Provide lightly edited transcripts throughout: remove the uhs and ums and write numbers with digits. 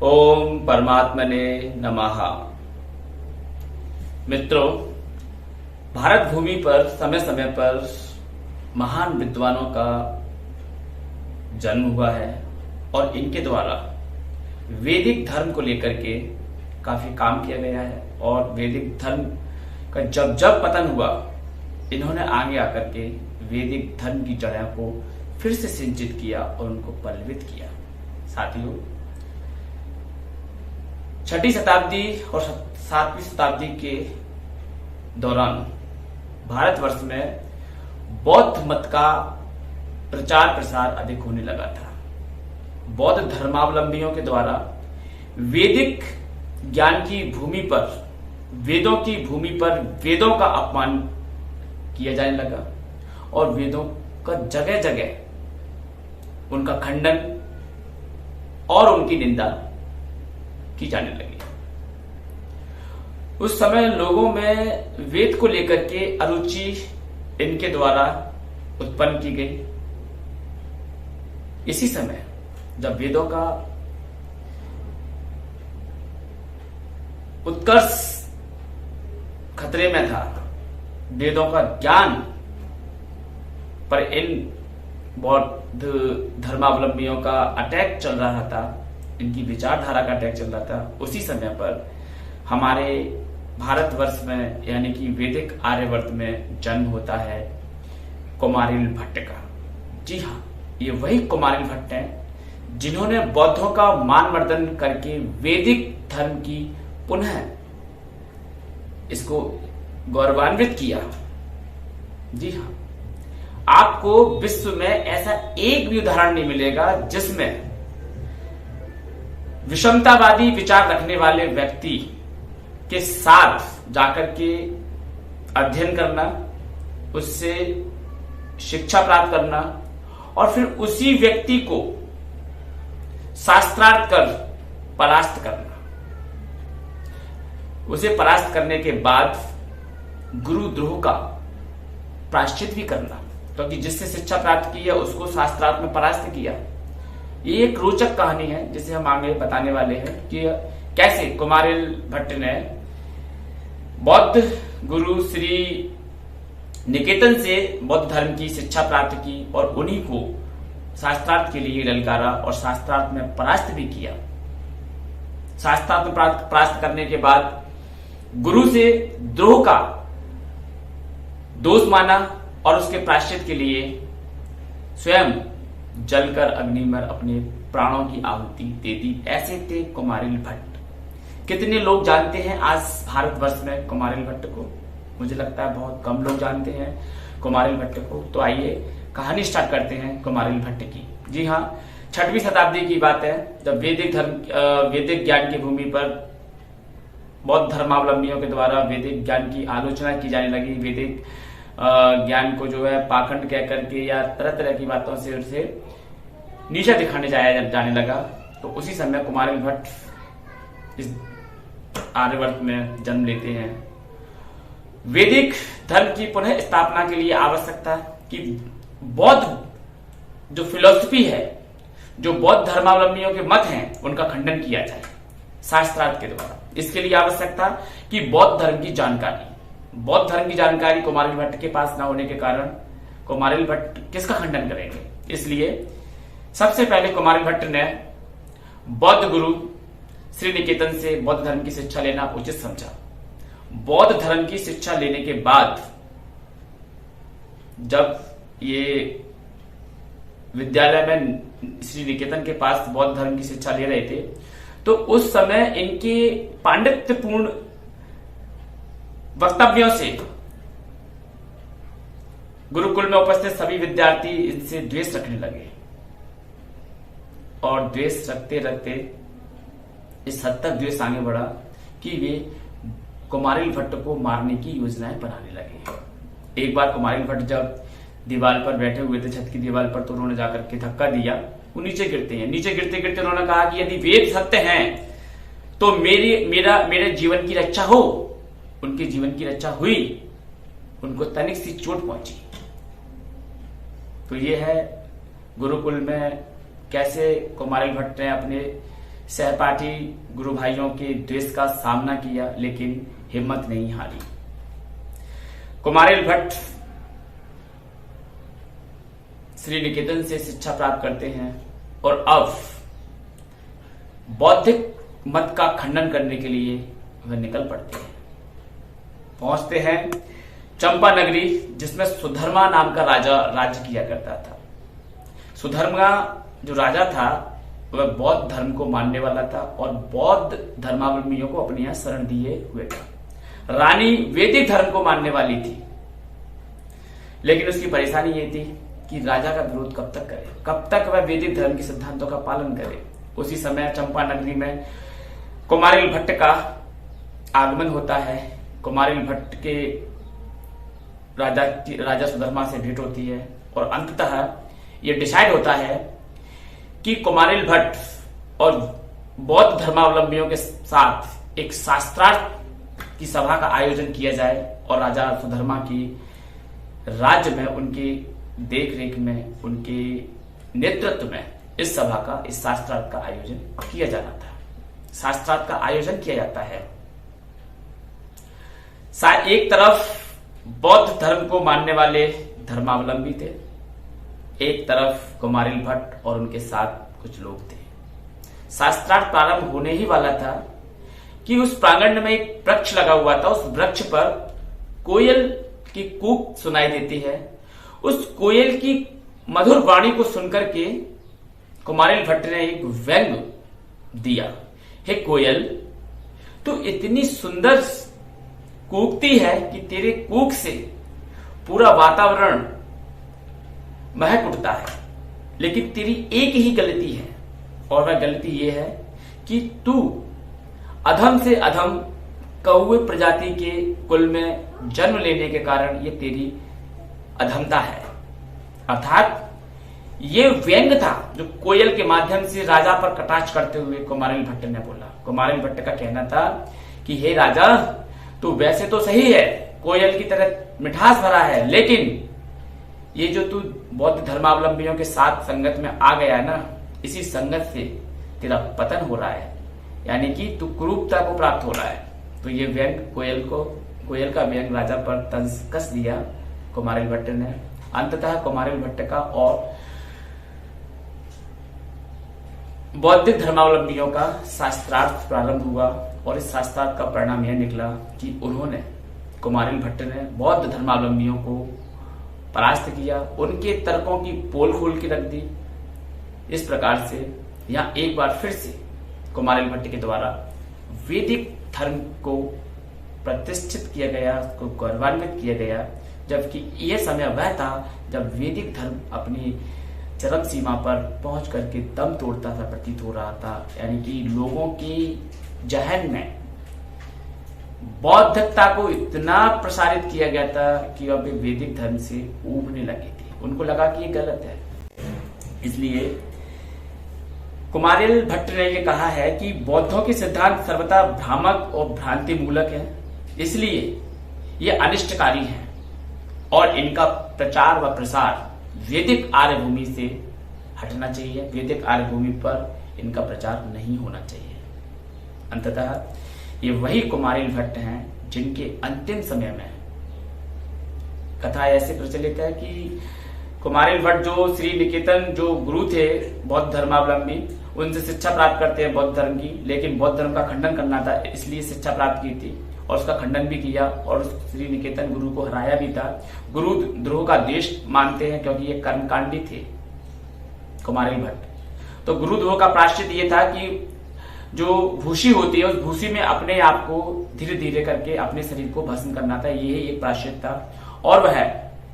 ओम परमात्मने नमः। मित्रों, भारत भूमि पर समय समय पर महान विद्वानों का जन्म हुआ है और इनके द्वारा वैदिक धर्म को लेकर के काफी काम किया गया है। और वैदिक धर्म का जब जब पतन हुआ, इन्होंने आगे आकर के वैदिक धर्म की जड़ों को फिर से सिंचित किया और उनको पल्लवित किया। साथियों, 6वीं शताब्दी और 7वीं शताब्दी के दौरान भारतवर्ष में बौद्ध मत का प्रचार प्रसार अधिक होने लगा था। बौद्ध धर्मावलंबियों के द्वारा वैदिक ज्ञान की भूमि पर, वेदों की भूमि पर वेदों का अपमान किया जाने लगा और वेदों का जगह जगह उनका खंडन और उनकी निंदा की जाने लगी। उस समय लोगों में वेद को लेकर के अरुचि इनके द्वारा उत्पन्न की गई। इसी समय जब वेदों का उत्कर्ष खतरे में था, वेदों का ज्ञान पर इन बौद्ध धर्मावलंबियों का अटैक चल रहा था, इनकी विचारधारा का अटैक चल रहा था, उसी समय पर हमारे भारतवर्ष में यानी कि वैदिक आर्यवर्त में जन्म होता है कुमारिल भट्ट का। जी हाँ, ये वही कुमारिल भट्ट हैं जिन्होंने बौद्धों का मानवर्धन करके वैदिक धर्म की पुनः इसको गौरवान्वित किया। जी हाँ, आपको विश्व में ऐसा एक भी उदाहरण नहीं मिलेगा जिसमें विषमतावादी विचार रखने वाले व्यक्ति के साथ जाकर के अध्ययन करना, उससे शिक्षा प्राप्त करना और फिर उसी व्यक्ति को शास्त्रार्थ कर परास्त करना। उसे परास्त करने के बाद गुरुद्रोह का प्रायश्चित भी करना, क्योंकि जिससे शिक्षा प्राप्त की है उसको शास्त्रार्थ में परास्त किया। ये एक रोचक कहानी है जिसे हम आगे बताने वाले हैं कि कैसे कुमारिल भट्ट ने बौद्ध गुरु श्री निकेतन से बौद्ध धर्म की शिक्षा प्राप्त की और उन्हीं को शास्त्रार्थ के लिए ललकारा और शास्त्रार्थ में परास्त भी किया। शास्त्रार्थ में परास्त करने के बाद गुरु से द्रोह का दोष माना और उसके प्रायश्चित के लिए स्वयं जलकर अग्नि में अपने प्राणों की आहुति दे दी। ऐसे थे कुमारिल भट्ट। कितने लोग जानते हैं आज भारतवर्ष में कुमारिल भट्ट को? मुझे लगता है बहुत कम लोग जानते हैं कुमारिल भट्ट को। तो आइए कहानी स्टार्ट करते हैं कुमारिल भट्ट की। जी हाँ, 6वीं शताब्दी की बात है जब वैदिक ज्ञान की भूमि पर बौद्ध धर्मावलंबियों के द्वारा वैदिक ज्ञान की आलोचना की जाने लगी। वैदिक ज्ञान को जो है पाखंड कह करके या तरह तरह की बातों से उसे नीचा दिखाने जाने लगा। तो उसी समय कुमारिल भट्ट इस आर्यवर्त में जन्म लेते हैं। वैदिक धर्म की पुनः स्थापना के लिए आवश्यक था कि बौद्ध जो फिलॉसफी है, जो बौद्ध धर्मावलंबियों के मत हैं, उनका खंडन किया जाए शास्त्रार्थ के द्वारा। इसके लिए आवश्यक था कि बौद्ध धर्म की जानकारी कुमारिल भट्ट के पास न होने के कारण कुमारिल भट्ट किसका खंडन करेंगे। इसलिए सबसे पहले कुमारिल भट्ट ने बौद्ध गुरु श्री निकेतन से बौद्ध धर्म की शिक्षा लेना उचित समझा। बौद्ध धर्म की शिक्षा लेने के बाद जब ये विद्यालय में श्री निकेतन के पास बौद्ध धर्म की शिक्षा ले रहे थे, तो उस समय इनके पांडित्यपूर्ण वक्तव्यों से गुरुकुल में उपस्थित सभी विद्यार्थी इनसे द्वेष रखने लगे और द्वेष रखते रखते इस हद तक द्वेष आगे बढ़ा कि वे कुमारिल भट्ट को मारने की योजनाएं बनाने लगे। एक बार कुमारिल भट्ट जब दीवार पर बैठे हुए थे, छत की दीवार पर, तो उन्होंने जाकर के धक्का दिया। वो नीचे गिरते हैं। नीचे गिरते गिरते उन्होंने कहा कि यदि वेद सत्य हैं तो मेरे जीवन की रक्षा हो। उनके जीवन की रक्षा हुई, उनको तनिक सी चोट पहुंची। तो ये है गुरुकुल में कैसे कुमारिल भट्ट ने अपने सहपाठी गुरु भाइयों के द्वेष का सामना किया, लेकिन हिम्मत नहीं हारी। कुमारिल भट्ट श्री निकेतन से शिक्षा प्राप्त करते हैं और अब बौद्धिक मत का खंडन करने के लिए वह निकल पड़ते हैं। पहुंचते हैं चंपा नगरी, जिसमें सुधर्मा नाम का राजा राज्य किया करता था। सुधर्मा जो राजा था वह बौद्ध धर्म को मानने वाला था और बौद्ध धर्मावलंबियों को अपने यहां शरण दिए हुए था। रानी वैदिक धर्म को मानने वाली थी, लेकिन उसकी परेशानी ये थी कि राजा का विरोध कब तक करे, कब तक वह वैदिक धर्म के सिद्धांतों का पालन करे। उसी समय चंपा नगरी में कुमारिल भट्ट का आगमन होता है। कुमारिल भट्ट के राजा सुधर्मा से भेंट होती है और अंततः यह डिसाइड होता है कि कुमारिल भट्ट और बौद्ध धर्मावलंबियों के साथ एक शास्त्रार्थ की सभा का आयोजन किया जाए और राजा सुधर्मा की राज्य में, उनकी देखरेख में, उनके नेतृत्व में इस सभा का, इस शास्त्रार्थ का आयोजन किया जाना था। शास्त्रार्थ का आयोजन किया जाता है। एक तरफ बौद्ध धर्म को मानने वाले धर्मावलंबी थे, एक तरफ कुमारिल भट्ट और उनके साथ कुछ लोग थे। शास्त्रार्थ प्रारंभ होने ही वाला था कि उस प्रांगण में एक वृक्ष लगा हुआ था। उस वृक्ष पर कोयल की कूक सुनाई देती है। उस कोयल की मधुर वाणी को सुनकर के कुमारिल भट्ट ने एक व्यंग दिया। हे कोयल, तू इतनी सुंदर कूकती है कि तेरे कूक से पूरा वातावरण महक उठता है, लेकिन तेरी एक ही गलती है, और वह गलती यह है कि तू अधम से अधम कौवे प्रजाति के कुल में जन्म लेने के कारण ये तेरी अधमता है। अर्थात ये व्यंग था जो कोयल के माध्यम से राजा पर कटाक्ष करते हुए कुमारिल भट्ट ने बोला। कुमारिल भट्ट का कहना था कि हे राजा, तू वैसे तो सही है, कोयल की तरह मिठास भरा है, लेकिन ये जो तू बौद्ध धर्मावलंबियों के साथ संगत में आ गया है ना, इसी संगत से तेरा पतन हो रहा है, यानी कि तू कुरूपता को प्राप्त हो रहा है। तो ये व्यंग कोयल का व्यंग राजा पर तंज कस दिया कुमारिल भट्ट ने। अंततः कुमारिल भट्ट का और बौद्धिक धर्मावलंबियों का शास्त्रार्थ प्रारंभ हुआ और इस शास्त्रार्थ का परिणाम यह निकला कि उन्होंने, कुमारिल भट्ट ने बौद्ध धर्मावलंबियों को परास्त किया, उनके तर्कों की पोल खोल के रख दी। इस प्रकार से यहां एक बार फिर से कुमारिल भट्ट के द्वारा वैदिक धर्म को प्रतिष्ठित किया गया, उसको गौरवान्वित किया गया, जबकि यह समय वह था जब वैदिक धर्म अपनी चरम सीमा पर पहुंच करके दम तोड़ता था प्रतीत हो रहा था। यानी कि लोगों की जहन में बौद्धता को इतना प्रसारित किया गया था कि अब वैदिक धर्म से ऊबने लगी थी। उनको लगा कि ये गलत है। इसलिए कुमारिल भट्ट ने यह कहा है कि बौद्धों के सिद्धांत सर्वथा भ्रामक और भ्रांति मूलक है, इसलिए ये अनिष्टकारी हैं और इनका प्रचार व प्रसार वैदिक आर्यभूमि से हटना चाहिए। वैदिक आर्यभूमि पर इनका प्रचार नहीं होना चाहिए। अंततः ये वही कुमारिल भट्ट हैं जिनके अंतिम समय में कथा ऐसे प्रचलित है कि कुमारिल भट्ट जो श्री निकेतन जो गुरु थे बौद्ध धर्मावलंबी, उनसे शिक्षा प्राप्त करते हैं बौद्ध धर्म की, लेकिन बौद्ध धर्म का खंडन करना था, इसलिए शिक्षा प्राप्त की थी और उसका खंडन भी किया और उस श्री निकेतन गुरु को हराया भी था। गुरु द्रोह का देश मानते हैं क्योंकि ये कर्मकांडी थे कुमारिल भट्ट। तो गुरु द्रोह का प्रायश्चित ये था कि जो भूसी होती है उस भूसी में अपने आप को धीरे धीरे करके अपने शरीर को भस्म करना था, यही एक प्रायश्चित था। और वह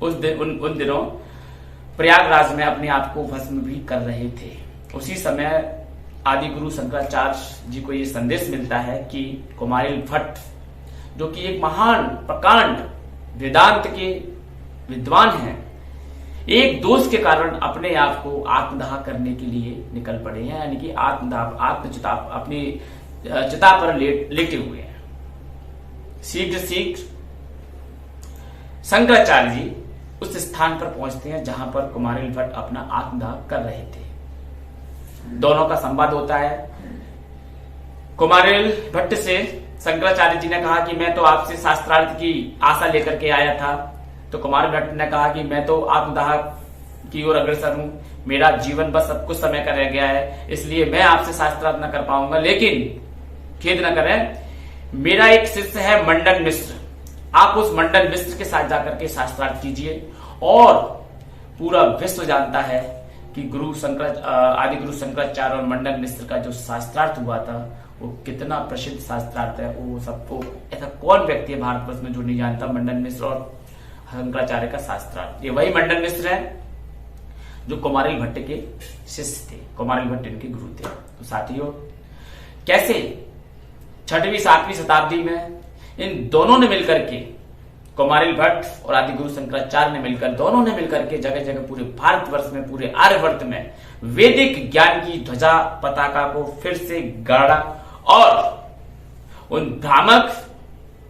उन दिनों प्रयागराज में अपने आप को भस्म भी कर रहे थे। उसी समय आदि गुरु शंकराचार्य जी को यह संदेश मिलता है कि कुमारिल भट्ट जो कि एक महान प्रकांड वेदांत के विद्वान हैं, एक दोष के कारण अपने आप को आत्मदाह करने के लिए निकल पड़े हैं, यानी कि आत्मचिता अपनी चिता पर लेटे हुए हैं। शीघ्र शंकराचार्य जी उस स्थान पर पहुंचते हैं जहां पर कुमारिल भट्ट अपना आत्मदाह कर रहे थे। दोनों का संवाद होता है कुमारिल भट्ट से शंकराचार्य जी ने कहा कि मैं तो आपसे शास्त्रार्थ की आशा लेकर के आया था। तो कुमारिल भट्ट ने कहा कि मैं तो आत्मदाह की ओर अग्रसर हूं, मेरा जीवन बस अब कुछ समय का रह गया है, इसलिए मैं आपसे शास्त्रार्थ न कर पाऊंगा। लेकिन खेद न करें, मेरा एक शिष्य है मंडन मिश्र, आप उस मंडन मिश्र के साथ जाकर के शास्त्रार्थ कीजिए। और पूरा विश्व जानता है कि आदि गुरु शंकराचार्य और मंडन मिश्र का जो शास्त्रार्थ हुआ था वो कितना प्रसिद्ध शास्त्रार्थ है। वो सबको, ऐसा कौन व्यक्ति है भारतवर्ष में जो नहीं जानता मंडन मिश्र और शंकराचार्य का शास्त्रार्थ। ये वही मंडन मिश्र है जो कुमारिल भट्ट के शिष्य थे, कुमारिल भट्ट इनके गुरु थे। तो साथियों, कैसे 6वीं 7वीं शताब्दी में इन दोनों ने मिलकर के, कुमारिल भट्ट और आदि गुरु शंकराचार्य ने मिलकर, दोनों ने मिलकर के जगह जगह पूरे भारतवर्ष में, पूरे आर्यवर्त में वैदिक ज्ञान की ध्वजा पताका को फिर से गाड़ा और उन भ्रामक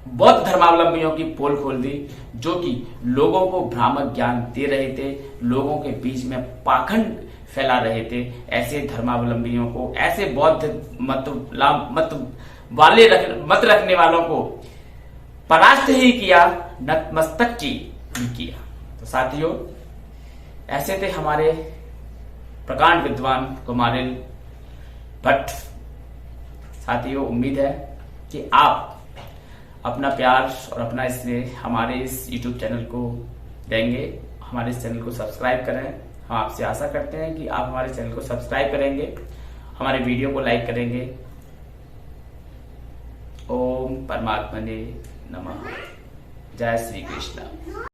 बौद्ध धर्मावलंबियों की पोल खोल दी, जो कि लोगों को भ्रामक ज्ञान दे रहे थे, लोगों के बीच में पाखंड फैला रहे थे। ऐसे धर्मावलंबियों को, ऐसे बौद्ध मत रखने वालों को परास्त ही किया, नतमस्तक की भी किया। तो साथियों, ऐसे थे हमारे प्रकांड विद्वान कुमारिल भट्ट। साथियों, उम्मीद है कि आप अपना प्यार और अपना स्नेह हमारे इस YouTube चैनल को देंगे, हमारे इस चैनल को सब्सक्राइब करें। हम आपसे आशा करते हैं कि आप हमारे चैनल को सब्सक्राइब करेंगे, हमारे वीडियो को लाइक करेंगे। ओम परमात्मने नमः। जय श्री कृष्ण।